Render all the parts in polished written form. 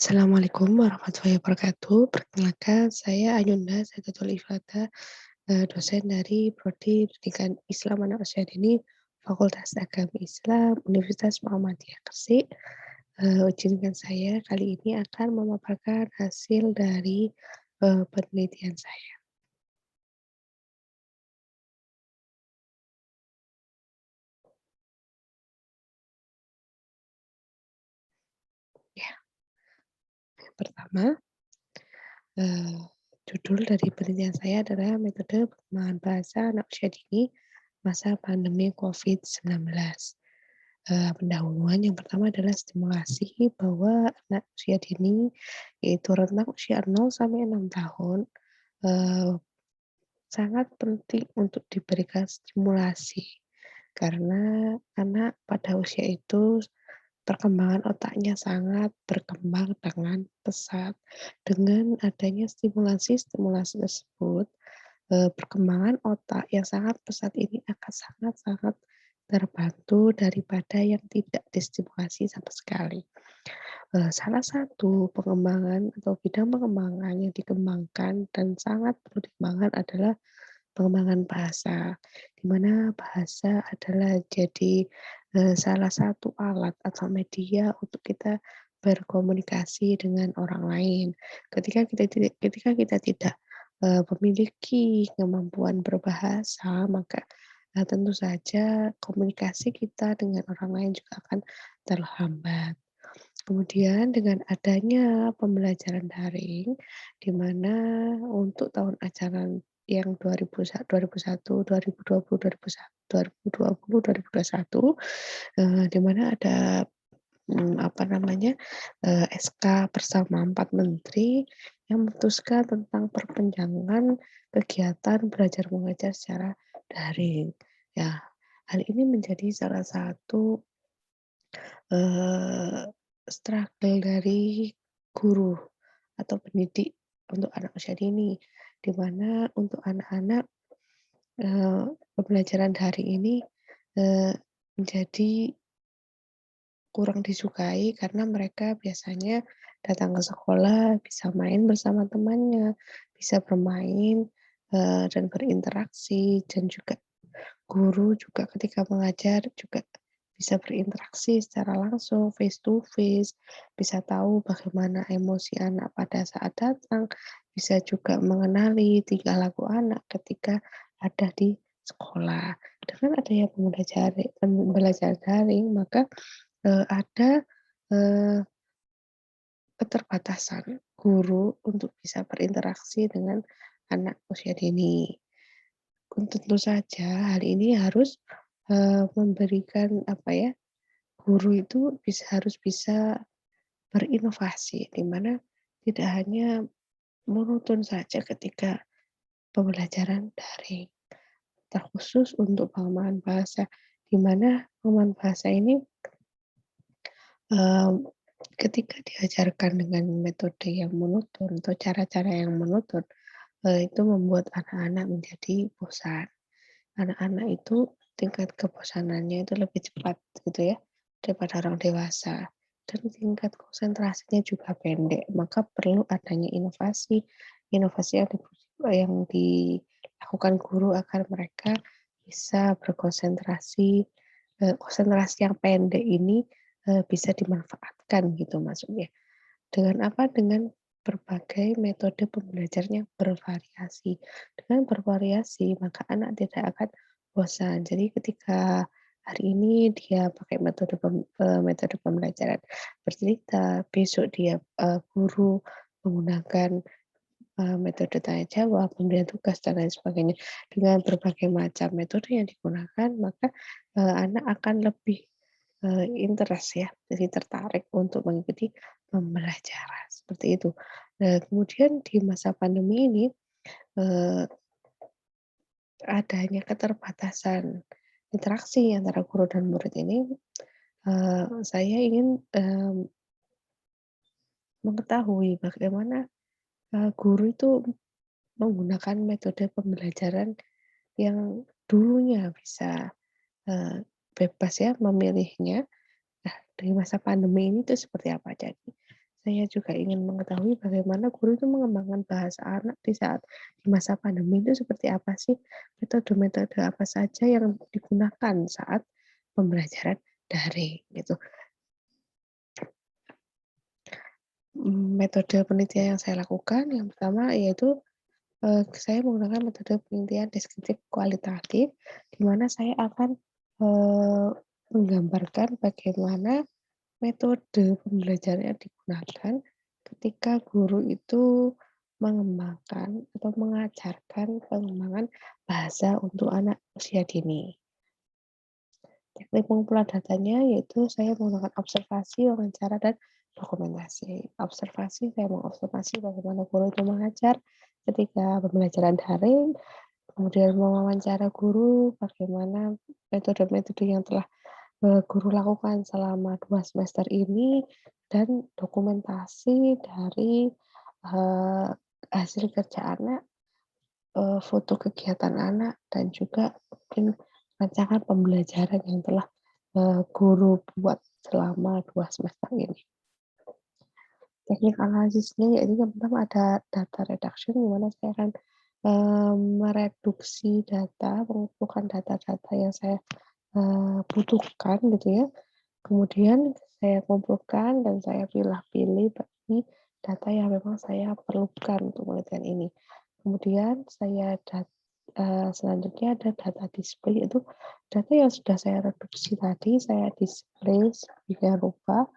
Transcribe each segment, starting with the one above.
Assalamualaikum warahmatullahi wabarakatuh. Perkenalkan saya Ayunda Saidatul Ifada, dosen dari Prodi Pendidikan Islam Anak Usia Dini, Fakultas Agama Islam, Universitas Muhammadiyah Gresik. Izinkan saya kali ini akan memaparkan hasil dari penelitian saya. Ya, yang pertama, eh, judul dari penelitian saya adalah metode pengembangan bahasa anak usia dini masa pandemi COVID-19. Pendahuluan yang pertama adalah stimulasi bahwa anak usia dini, yaitu rentang usia 0 sampai 6 tahun, eee, sangat penting untuk diberikan stimulasi. Karena anak pada usia itu perkembangan otaknya sangat berkembang dengan pesat. Dengan adanya stimulasi-stimulasi tersebut, perkembangan otak yang sangat pesat ini akan sangat-sangat terbantu daripada yang tidak distimulasi sama sekali. Salah satu pengembangan atau bidang pengembangan yang dikembangkan dan sangat perlu dikembangkan adalah pengembangan bahasa, di mana bahasa adalah jadi, salah satu alat atau media untuk kita berkomunikasi dengan orang lain. Ketika kita tidak memiliki kemampuan berbahasa, maka, tentu saja komunikasi kita dengan orang lain juga akan terhambat. Kemudian dengan adanya pembelajaran daring, di mana untuk tahun ajaran yang 2001, 2020, 2021, 2021, di mana ada, apa namanya, SK bersama 4 menteri yang memutuskan tentang perpanjangan kegiatan belajar mengajar secara daring. Ya, hal ini menjadi salah satu Eee, struggle dari guru atau pendidik untuk anak usia dini, di mana untuk anak-anak, pembelajaran daring ini, eee, menjadi kurang disukai karena mereka biasanya datang ke sekolah bisa main bersama temannya, bisa bermain, dan berinteraksi dan juga guru juga ketika mengajar juga bisa berinteraksi secara langsung, face to face, bisa tahu bagaimana emosi anak pada saat datang, bisa juga mengenali tingkah laku anak ketika ada di sekolah. Dengan adanya pembelajaran daring, maka, ada, eee, keterbatasan guru untuk bisa berinteraksi dengan anak usia dini. Tentu saja hal ini harus, memberikan apa ya, guru itu harus bisa berinovasi, di mana tidak hanya monoton saja ketika pembelajaran daring, terkhusus untuk pengembangan bahasa, di mana pengembangan bahasa ini, mmm, ketika diajarkan dengan metode yang monoton atau cara-cara yang monoton, itu membuat anak-anak menjadi bosan. Anak-anak itu tingkat kebosanannya itu lebih cepat gitu ya, daripada orang dewasa, dan tingkat konsentrasinya juga pendek, maka perlu adanya inovasi, inovasi yang dilakukan guru agar mereka bisa berkonsentrasi, konsentrasi yang pendek ini, bisa dimanfaatkan gitu maksudnya. Dengan apa? Dengan berbagai metode pembelajaran yang bervariasi. Dengan bervariasi, maka anak tidak akan bosan. Jadi ketika hari ini dia pakai metode pembelajaran bercerita, besok dia, guru menggunakan, metode tanya jawab, pemberian tugas, dan lain sebagainya. Dengan berbagai macam metode yang digunakan, maka, anak akan lebih interest ya, jadi tertarik untuk mengikuti pembelajaran, seperti itu. Nah, kemudian di masa pandemi ini, eee, adanya keterbatasan interaksi antara guru dan murid ini, saya ingin, mengetahui bagaimana, guru itu menggunakan metode pembelajaran yang dulunya bisa, eee, bebas ya memilihnya. Nah, di masa pandemi ini tuh seperti apa? Jadi, saya juga ingin mengetahui bagaimana guru itu mengembangkan bahasa anak di masa pandemi itu seperti apa sih? Metode-metode apa saja yang digunakan saat pembelajaran daring gitu. Metode penelitian yang saya lakukan yang pertama yaitu, saya menggunakan metode penelitian deskriptif kualitatif, di mana saya akan, eee, menggambarkan bagaimana metode pembelajaran yang digunakan ketika guru itu mengembangkan atau mengajarkan pengembangan bahasa untuk anak usia dini. Teknik pengumpulan datanya yaitu saya menggunakan observasi, wawancara, dan dokumentasi. Observasi, saya mengobservasi bagaimana guru itu mengajar ketika pembelajaran daring, kemudian mewawancara guru, bagaimana metode-metode yang telah guru lakukan selama 2 semester ini, dan dokumentasi dari, eee, hasil kerja anak, foto kegiatan anak, dan juga mungkin rancangan pembelajaran yang telah, guru buat selama 2 semester ini. Teknik analisisnya yaitu yang pertama ada data reduction, di mana saya akan, mereduksi data, mengumpulkan data-data yang saya, butuhkan gitu ya. Kemudian saya kumpulkan dan saya pilah-pilih bagi data yang memang saya perlukan untuk penelitian ini. Kemudian selanjutnya ada data display, itu data yang sudah saya reduksi tadi, saya display sedemikian rupa,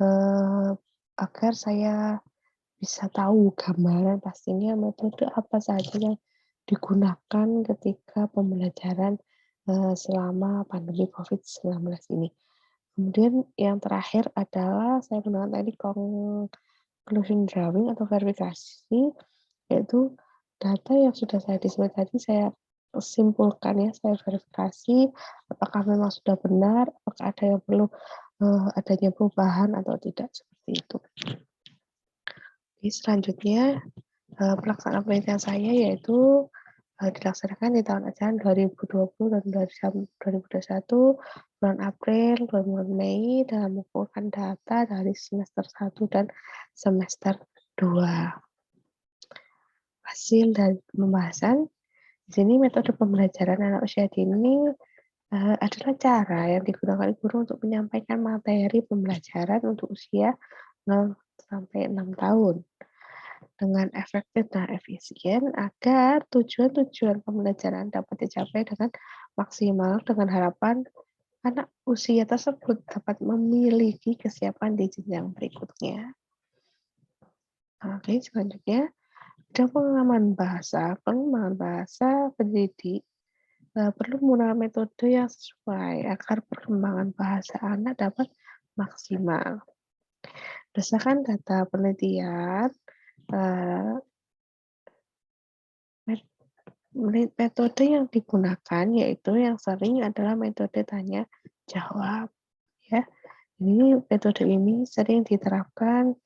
eee, agar saya bisa tahu gambaran pastinya metode apa saja yang digunakan ketika pembelajaran, selama pandemi COVID-19 ini. Kemudian yang terakhir adalah saya menggunakan teknik conclusion drawing atau verifikasi, yaitu data yang sudah saya display tadi saya simpulkan ya, saya verifikasi apakah memang sudah benar, apakah ada yang perlu, adanya perubahan atau tidak, seperti itu. Jadi selanjutnya, pelaksanaan penelitian saya yaitu, dilaksanakan di tahun ajaran 2020 dan 2021, bulan April dan bulan Mei, dalam mengumpulkan data dari semester 1 dan semester 2. Hasil dari pembahasan, di sini metode pembelajaran anak usia dini, adalah cara yang digunakan guru untuk menyampaikan materi pembelajaran untuk usia 0 sampai 6 tahun dengan efektif dan efisien agar tujuan-tujuan pembelajaran dapat dicapai dengan maksimal, dengan harapan anak usia tersebut dapat memiliki kesiapan di jenjang berikutnya. Oke, selanjutnya ada pengembangan bahasa pendidik, perlu menggunakan metode yang sesuai agar perkembangan bahasa anak dapat maksimal. Berdasarkan data penelitian, eee, metode yang digunakan yaitu yang sering adalah metode tanya jawab ya. Ini metode ini sering diterapkan,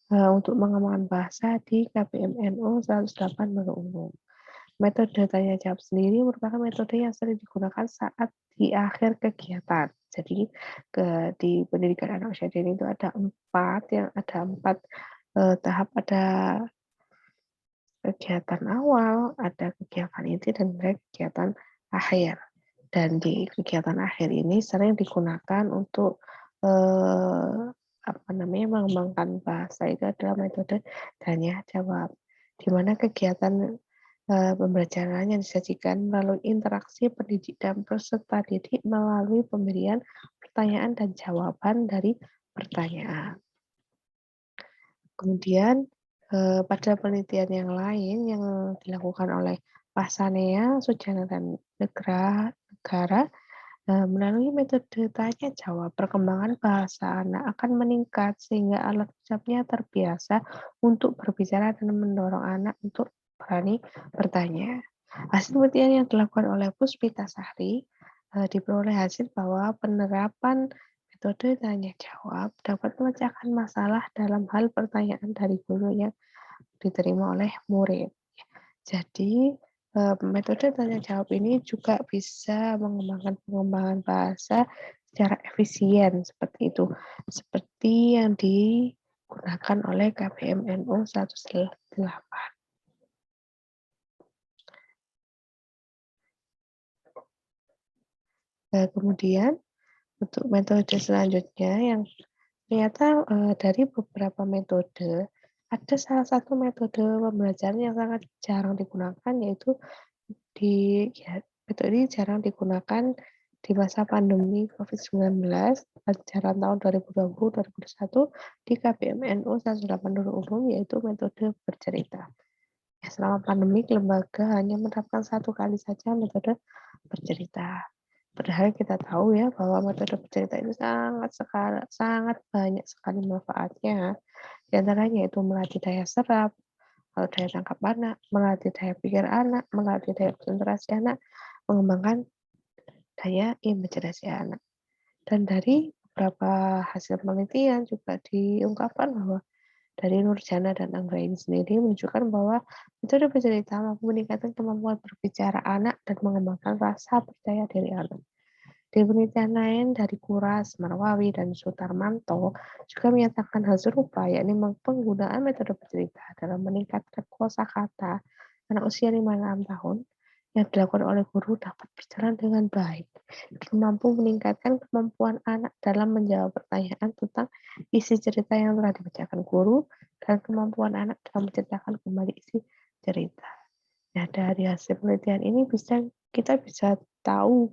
untuk mengembangkan bahasa di KBMNU 108 Menu Umum. Metode tanya jawab sendiri merupakan metode yang sering digunakan saat di akhir kegiatan. Jadi di pendidikan anak usia dini itu ada empat tahap, ada kegiatan awal, ada kegiatan inti, dan ada kegiatan akhir. Dan di kegiatan akhir ini sering digunakan untuk, mengembangkan bahasa, itu adalah metode tanya jawab, di mana kegiatan, pembelajaran yang disajikan melalui interaksi pendidik dan peserta didik melalui pemberian pertanyaan dan jawaban dari pertanyaan. Kemudian, pada penelitian yang lain yang dilakukan oleh Pasanea, Sujana, dan Negara, melalui metode tanya jawab, perkembangan bahasa anak akan meningkat sehingga alat ucapnya terbiasa untuk berbicara dan mendorong anak untuk berani bertanya. Hasil penelitian yang dilakukan oleh Puspita Sari, diperoleh hasil bahwa penerapan metode tanya jawab dapat memecahkan masalah dalam hal pertanyaan dari guru yang diterima oleh murid. Jadi, metode tanya jawab ini juga bisa mengembangkan pengembangan bahasa secara efisien, seperti itu. Seperti yang digunakan digunakan oleh KPMNU 118. Kemudian untuk metode selanjutnya yang ternyata, dari beberapa metode, ada salah satu metode pembelajaran yang sangat jarang digunakan, yaitu metode ini jarang digunakan di masa pandemi COVID-19, pelajaran tahun 2020-2021 di KPMNU 180 yaitu metode bercerita. Ya, selama pandemi, lembaga hanya menerapkan satu kali saja metode bercerita. Padahal kita tahu ya bahwa metode bercerita itu sangat banyak sekali manfaatnya. Di antaranya itu melatih daya serap, daya tangkap anak, melatih daya pikir anak, melatih daya konsentrasi anak, mengembangkan daya imajinasi anak. Dan dari beberapa hasil penelitian juga diungkapkan bahwa dari Nurjana dan Anggraini sendiri menunjukkan bahwa metode bercerita mampu meningkatkan kemampuan berbicara anak dan mengembangkan rasa percaya diri anak. Di penelitian lain dari Kuras, Marwawi, dan Sutarmanto juga menyatakan hal serupa, yakni penggunaan metode bercerita dalam meningkatkan kosakata anak usia 5-6 tahun yang dilakukan oleh guru dapat berjalan dengan baik dan mampu meningkatkan kemampuan anak dalam menjawab pertanyaan tentang isi cerita yang telah dibacakan guru dan kemampuan anak dalam menceritakan kembali isi cerita. Nah, dari hasil penelitian ini kita bisa tahu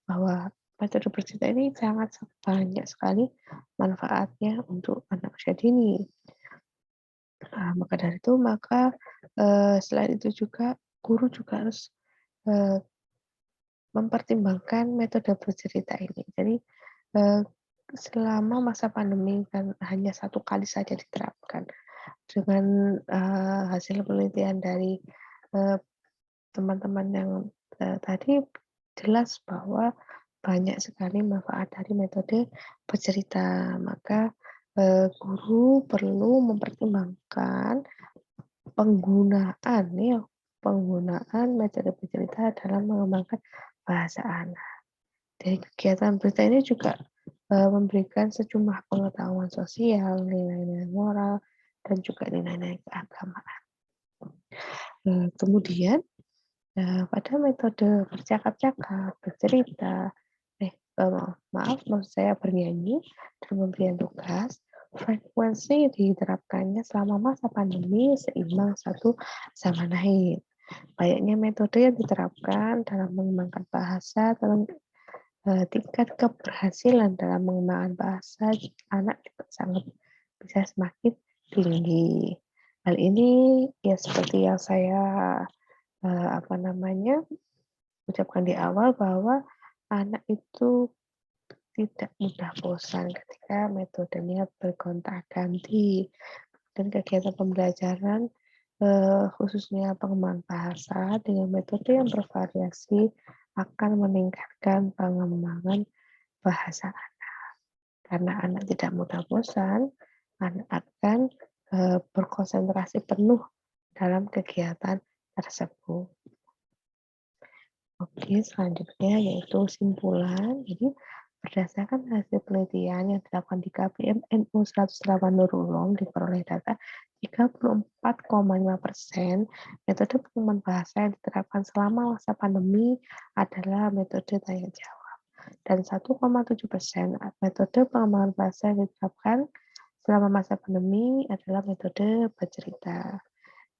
bahwa metode bercerita ini sangat banyak sekali manfaatnya untuk anak usia dini. Maka dari itu, selain itu juga guru juga harus mempertimbangkan metode bercerita ini. Jadi, eee, selama masa pandemi kan hanya satu kali saja diterapkan. Dengan, hasil penelitian dari, eee, teman-teman yang, tadi jelas bahwa banyak sekali manfaat dari metode bercerita. Maka, guru perlu mempertimbangkan penggunaan metode bercerita dalam mengembangkan bahasa anak. Dari kegiatan berita ini juga, memberikan sejumlah pengetahuan sosial, nilai-nilai moral, dan juga nilai-nilai keagamaan. Kemudian, pada metode bercakap-cakap, bercerita, maksud saya bernyanyi dan pemberian tugas, frekuensi diterapkannya selama masa pandemi seimbang satu sama lain. Layaknya metode yang diterapkan dalam mengembangkan bahasa dalam tingkat keberhasilan dalam mengembangkan bahasa anak juga sangat bisa semakin tinggi. Hal ini ya seperti yang saya ucapkan di awal bahwa anak itu tidak mudah bosan ketika metodenya bergonta-ganti dan kegiatan pembelajaran khususnya pengembangan bahasa dengan metode yang bervariasi akan meningkatkan pengembangan bahasa karena anak tidak mudah bosan, anak akan berkonsentrasi penuh dalam kegiatan tersebut. Oke, selanjutnya yaitu simpulan. Jadi, berdasarkan hasil penelitian yang dilakukan di KPMNU 108 Nurulom diperoleh data 34,5% metode pengembangan bahasa yang diterapkan selama masa pandemi adalah metode tanya jawab dan 1,7% metode pengembangan bahasa yang diterapkan selama masa pandemi adalah metode bercerita.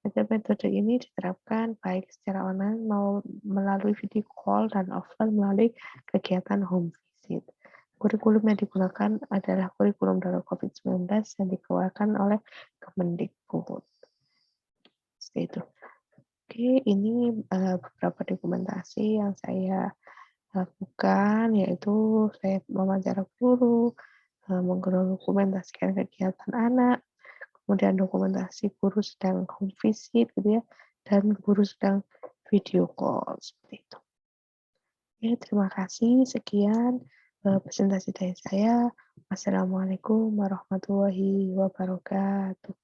Metode-metode ini diterapkan baik secara online maupun melalui video call dan offline melalui kegiatan home visit. Kurikulum yang digunakan adalah kurikulum darurat COVID-19 yang dikeluarkan oleh Kemendikbud. Seperti itu. Oke, ini beberapa dokumentasi yang saya lakukan, yaitu saya mewawancara guru, mendokumentasikan kegiatan anak, kemudian dokumentasi guru sedang home visit gitu ya, dan guru sedang video call seperti itu. Ya, terima kasih. Sekian presentasi dari saya. Wassalamualaikum warahmatullahi wabarakatuh.